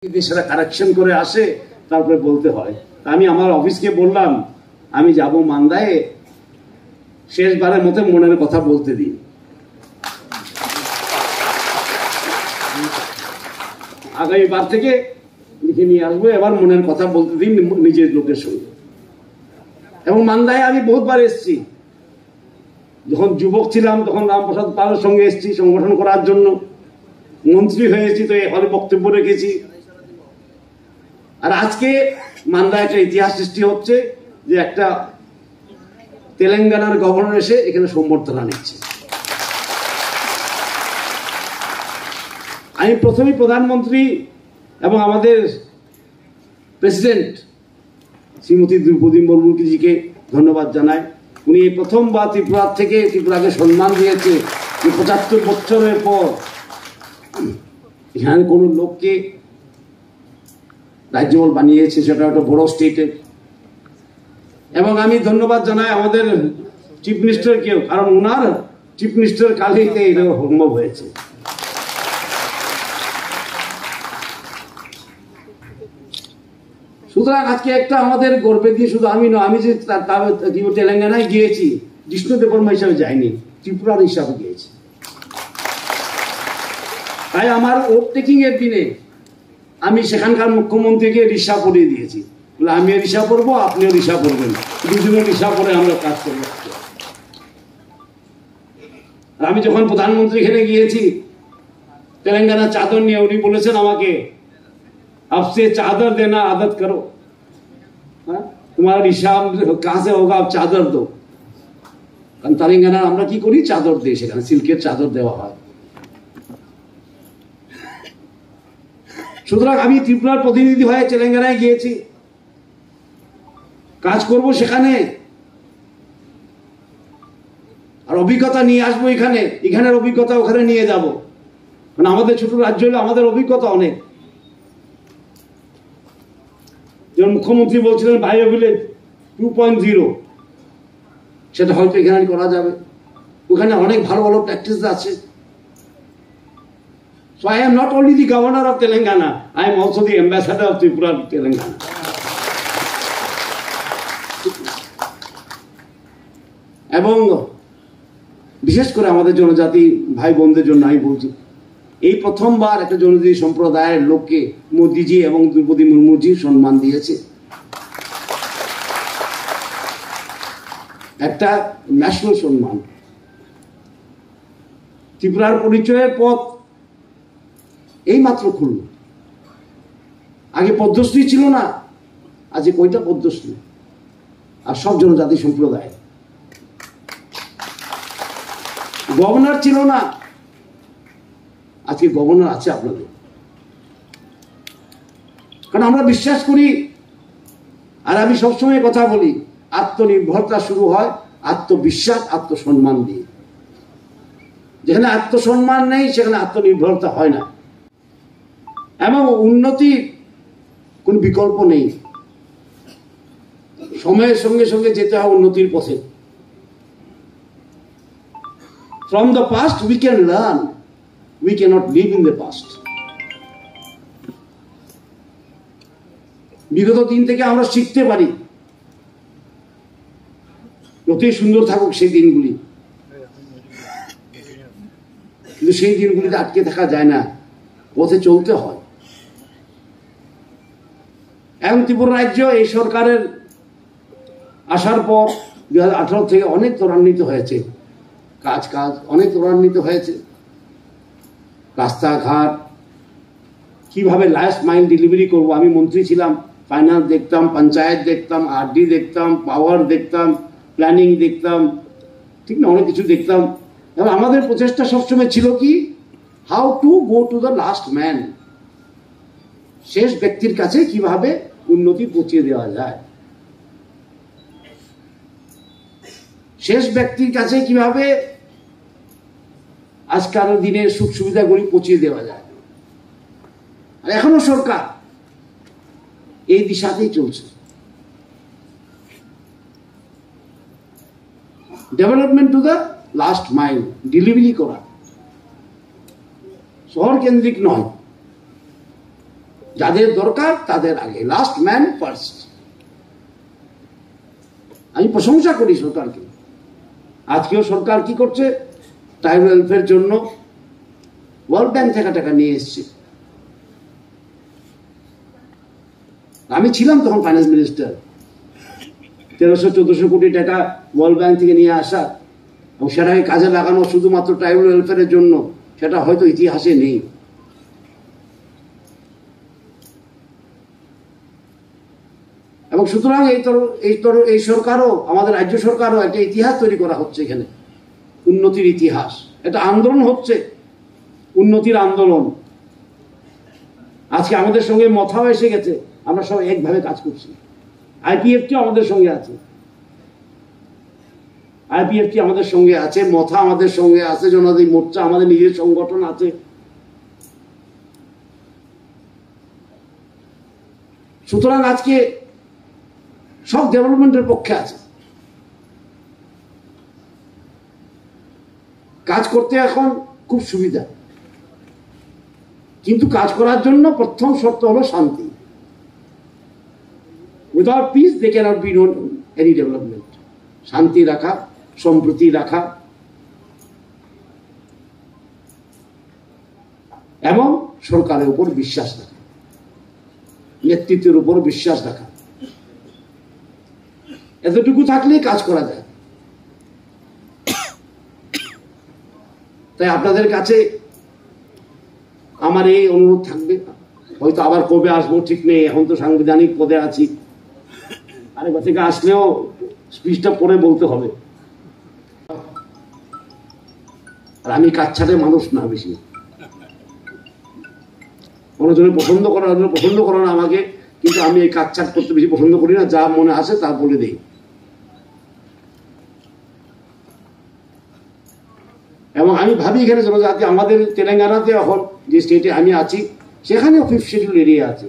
সেটা কারেকশন করে আসে, তারপরে বলতে হয়। আমি আমার অফিসকে বললাম আমি যাব মান্দায়, শেষবারের মতো মনের কথা বলতে দিন। আগামীবার থেকে লিখে নিয়ে আসবো, এবার মনের কথা বলতে দিন নিজের লোকের সঙ্গে। এবং মান্দায় আমি বহুতবার এসেছি, যখন যুবক ছিলাম তখন রামপ্রসাদ পালের সঙ্গে এসেছি সংগঠন করার জন্য, মন্ত্রী হয়েছি তো হলে বক্তব্য রেখেছি। আর আজকে মান্দায় একটা ইতিহাস সৃষ্টি হচ্ছে যে একটা তেলেঙ্গানার গভর্নর এসে এখানে সম্বর্ধনা নিচ্ছে। আমি প্রথমেই প্রধানমন্ত্রী এবং আমাদের প্রেসিডেন্ট শ্রীমতী দ্রৌপদী মুর্মুজিকে ধন্যবাদ জানাই। উনি এই প্রথমবার ত্রিপুরা থেকে ত্রিপুরাকে সম্মান দিয়েছে। ৭৫ বছরের পর এখানে কোনো লোককে রাজ্যপাল বানিয়েছে, সেটা একটা বড় স্টেটের। এবং আমি ধন্যবাদ জানাই আমাদের চিফ মিনিস্টারকেও, কারণ ওনার চিফ মিনিস্টার কালেইতে এটা সম্ভব হয়েছে। সুতরাং আজকে একটা আমাদের গর্বের দিয়ে, শুধু আমি নয়, আমি যে তেলেঙ্গানায় গিয়েছি জিষ্ণু দেববর্মা হিসাবে যাইনি, ত্রিপুরার হিসাবে গিয়েছি। তাই আমার ভোট টেকিং এর দিনে আমি সেখানকার মুখ্যমন্ত্রীকে রিসা পরিয়ে দিয়েছি, বলে আমিও রিসা পরবো, আপনিও রিসা পরবেন, দুজনে রিসা পরে আমরা কাজ করবো। আর আমি যখন প্রধানমন্ত্রী এখানে গিয়েছি তেলেঙ্গানা চাদর নিয়ে, উনি বলেছেন আমাকে আপসে চাদর দেনা আদত করো, তোমার রিসা কাছে হোক, আপ চাদর দো। কারণ তেলেঙ্গানা আমরা কি করি, চাদর দিই, সেখানে সিল্কের চাদর দেওয়া হয়। সুতরাং আমি ত্রিপুরার প্রতিনিধি হয়ে তেলেঙ্গানায় গিয়েছি, কাজ করব সেখানে, আর অভিজ্ঞতা নিয়ে আসবো এখানে, এখানের অভিজ্ঞতা ওখানে নিয়ে যাব। মানে আমাদের ছোট রাজ্য হলে আমাদের অভিজ্ঞতা অনেক। যেমন মুখ্যমন্ত্রী বলছিলেন বায়ো ভিলেজ 2.0, সেটা হয়তো এখানে করা যাবে। ওখানে অনেক ভালো ভালো প্র্যাকটিস আছে। So I am not only the governor of Telangana, I am also the ambassador of Tripura to Telangana. এবং বিশেষ করে আমাদের জনজাতি ভাই বোনদের জন্য আমি বলছি, এই প্রথমবার একটা জনজাতি সম্প্রদায়ের লোককে মোদিজি এবং দ্রৌপদী মুর্মুজি সম্মান দিয়েছে। একটা ন্যাশনাল সম্মান। ত্রিপুরার পরিচয়ের পথ এই মাত্র খুলল। আগে পদ্মশ্রী ছিল না, আজকে কয়টা পদ্মশ্রী, আর সব জনজাতি সম্প্রদায়। গভর্নর ছিল না, আজকে গভর্নর আছে আপনাদের। কারণ আমরা বিশ্বাস করি, আর আমি সবসময় কথা বলি, আত্মনির্ভরতা শুরু হয় আত্মবিশ্বাস, আত্মসম্মান দিয়ে। যেখানে আত্মসম্মান নেই সেখানে আত্মনির্ভরতা হয় না। এবং উন্নতির কোন বিকল্প নেই, সময়ের সঙ্গে সঙ্গে যেতে হয় উন্নতির পথে। From the past we can learn, we cannot live in the past. বিগত দিন থেকে আমরা শিখতে পারি, যতই সুন্দর থাকুক সেই দিনগুলি, কিন্তু সেই দিনগুলিতে আটকে থাকা যায় না, পথে চলতে হয়। এবং ত্রিপুরা রাজ্য এই সরকারের আসার পর 2018 থেকে অনেক ত্বরান্বিত হয়েছে, কাজ অনেক ত্বরান্বিত হয়েছে। রাস্তাঘাট কিভাবে লাস্ট মাইল ডেলিভারি করব, আমি মন্ত্রী ছিলাম, ফাইন্যান্স দেখতাম, পঞ্চায়েত দেখতাম, আরডি দেখতাম, পাওয়ার দেখতাম, প্ল্যানিং দেখতাম, ঠিক না, অনেক কিছু দেখতাম। এবং আমাদের প্রচেষ্টা সবসময় ছিল কি, how to go to the last man, শেষ ব্যক্তির কাছে কিভাবে উন্নতি পৌঁছে দেওয়া যায়, শেষ ব্যক্তির কাছে কিভাবে আজকাল দিনের সুখ সুবিধাগুলি পৌঁছে দেওয়া যায়। আর এখনো সরকার এই দিশাতেই চলছে। Development to the last mile, delivery করা, শহর কেন্দ্রিক নয়। যাদের দরকার তাদের আগে, লাস্ট ম্যান ফার্স্ট। আমি প্রশংসা করি সরকারকে। আজকেও সরকার কি করছে, ট্রাইবাল ওয়েলফেয়ার জন্য ওয়ার্ল্ড ব্যাংক থেকে টাকা নিয়ে এসছে। আমি ছিলাম তখন ফাইন্যান্স মিনিস্টার, 1300-1400 কোটি টাকা ওয়ার্ল্ড ব্যাংক থেকে নিয়ে আসা এবং সেটাকে কাজে লাগানো শুধুমাত্র ট্রাইবাল ওয়েলফেয়ারের জন্য, সেটা হয়তো ইতিহাসে নেই। এবং সুতরাং এই সরকারও, আমাদের রাজ্য সরকারও একটা ইতিহাস তৈরি করা হচ্ছে এখানে, উন্নতির ইতিহাস। একটা আন্দোলন হচ্ছে, উন্নতির আন্দোলন। আজকে আমাদের সঙ্গে মথাও এসে গেছে, আমরা সব একভাবে কাজ করছি। আইপিএফটি আমাদের সঙ্গে আছে, আইপিএফটি আমাদের সঙ্গে আছে, মথা আমাদের সঙ্গে আছে, জনজাতি মোর্চা আমাদের নিজের সংগঠন আছে। সুতরাং আজকে সব ডেভেলপমেন্টের পক্ষে আছে। কাজ করতে এখন খুব সুবিধা, কিন্তু কাজ করার জন্য প্রথম শর্ত হলো শান্তি। Without peace they cannot be no any development. শান্তি রাখা, সম্প্রীতি রাখা এবং সরকারের উপর বিশ্বাস রাখা, নেতৃত্বের উপর বিশ্বাস রাখা, এতটুকু থাকলেই কাজ করা যায়। তাই আপনাদের কাছে আমার এই অনুরোধ থাকবে, হয়তো আবার কবে আসবো ঠিক নেই, এখন তো সাংবিধানিক পদে আছি, আরেকবার থেকে আসলেও স্পিচটা পরে বলতে হবে। আর আমি কাচ্ছাটে মানুষ না বেশি, অনেকজনে পছন্দ করে না আমাকে, কিন্তু আমি এই কাচ্ছাট করতে বেশি পছন্দ করি না। যা মনে আসে তা বলে দেই। এবং আমি ভাবি এখানে জনজাতি, আমাদের তেলেঙ্গানাতে এখন যে স্টেটে আমি আছি সেখানে 5th শিডিউল এরিয়া আছে,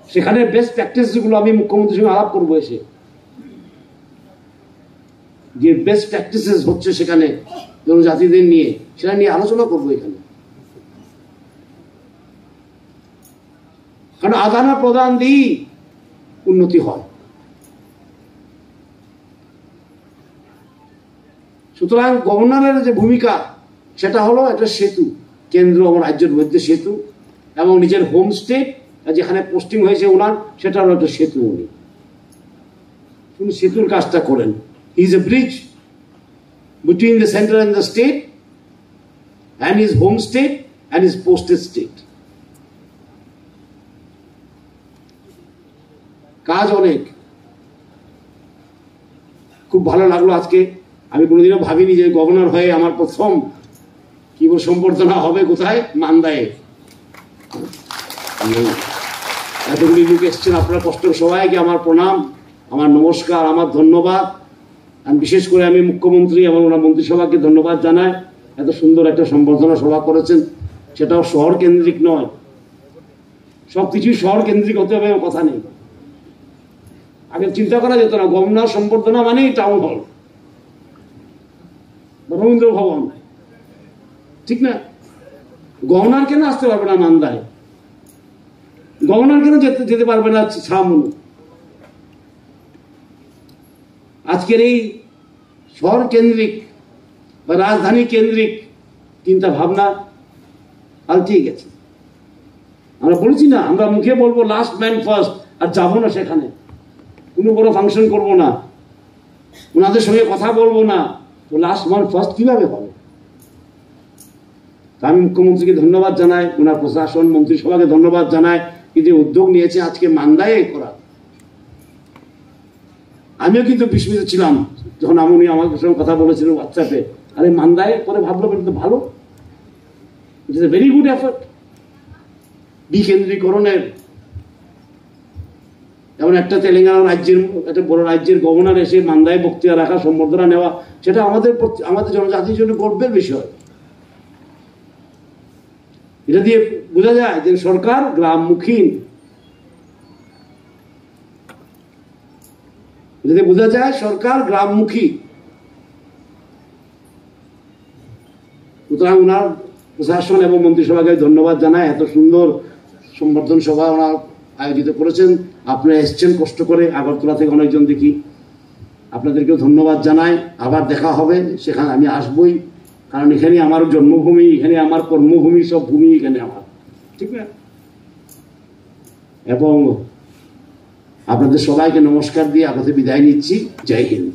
সেখানে বেস্ট প্র্যাকটিস যেগুলো আমি মুখ্যমন্ত্রীর সঙ্গে আলাপ করবো, এসে যে বেস্ট প্র্যাকটিসেস হচ্ছে সেখানে জনজাতিদের নিয়ে, সেটা নিয়ে আলোচনা করবো এখানে। কারণ আদান প্রদান দিয়েই উন্নতি হয়। সুতরাং গভর্নরের যে ভূমিকা, সেটা হলো একটা সেতু, কেন্দ্র এবং রাজ্যের মধ্যে সেতু, এবং নিজের হোম স্টেট যেখানে পোস্টিং হয়েছে ওনার, সেটা হলো একটা সেতু। উনি সেতুর কাজটা করেন। He is a bridge between the centre and the state and his home state and his posted state. কাজ অনেক। খুব ভালো লাগলো আজকে। আমি কোনোদিনও ভাবিনি যে গভর্নর হয়ে আমার প্রথম কি সম্বর্ধনা হবে কোথায়, মান্দায়। এতগুলি লোক এসছেন, আপনারা কষ্ট, সবাইকে আমার প্রণাম, আমার নমস্কার, আমার ধন্যবাদ। আমি বিশেষ করে আমি মুখ্যমন্ত্রী এবং ওনার মন্ত্রিসভাকে ধন্যবাদ জানাই। এত সুন্দর একটা সম্বর্ধনা সভা করেছেন, সেটাও শহর কেন্দ্রিক নয়। সবকিছুই শহর কেন্দ্রিক হতে হবে কথা নেই। আগে চিন্তা করা যেত না, গভর্নর সম্বর্ধনা মানেই টাউন হল, রবীন্দ্র ভবন, ঠিক না? গভর্নর কেন আসতে পারবে না মান্দায়? গভর্নর কেন যেতে পারবে না ছামনু? আজকের এই শহর কেন্দ্রিক বা রাজধানী কেন্দ্রিক চিন্তা ভাবনা পাল্টিয়ে গেছে। আমরা বলছি না, আমরা মুখে বলবো লাস্ট ম্যান ফার্স্ট, আর যাবো না সেখানে, কোনো বড় ফাংশন করব না, ওনাদের সঙ্গে কথা বলবো না। তো লাস্ট ম্যান ফার্স্ট কিভাবে হবে? আমি মুখ্যমন্ত্রীকে ধন্যবাদ জানাই, ওনার প্রশাসন মন্ত্রিসভাকে ধন্যবাদ জানাই যে উদ্যোগ নিয়েছে আজকে মান্দায় করা। আমিও কিন্তু বিস্মিত ছিলাম যখন উনি আমার সঙ্গে কথা বলেছিল হোয়াটসঅ্যাপে, আরে মান্দায় করে ভাবলো কিন্তু ভালো, it is a very good effort বিকেন্দ্রীকরণের। যেমন একটা তেলেঙ্গানা রাজ্যের, একটা বড় রাজ্যের গভর্নর এসে মান্দায় বক্তৃতা রাখা, সম্বর্ধনা নেওয়া, সেটা আমাদের জনজাতির জন্য গর্বের বিষয়। এটা দিয়ে বোঝা যায় যে সরকার গ্রামমুখী, এটা দিয়ে বোঝা যায় সরকার গ্রামমুখী। সুতরাং ওনার প্রশাসন এবং মন্ত্রিসভাকে ধন্যবাদ জানাই। এত সুন্দর সম্বর্ধন সভা ওরা আয়োজিত করেছেন, আপনারা এসছেন কষ্ট করে, আগরতলা থেকে অনেকজন দেখি, আপনাদেরকেও ধন্যবাদ জানাই। আবার দেখা হবে, সেখানে আমি আসবই, কারণ এখানে আমার জন্মভূমি, এখানে আমার কর্মভূমি, সব ভূমি এখানে আমার, ঠিক না? এবং আপনাদের সবাইকে নমস্কার দিয়ে আপনাদের বিদায় নিচ্ছি। জয় হিন্দ।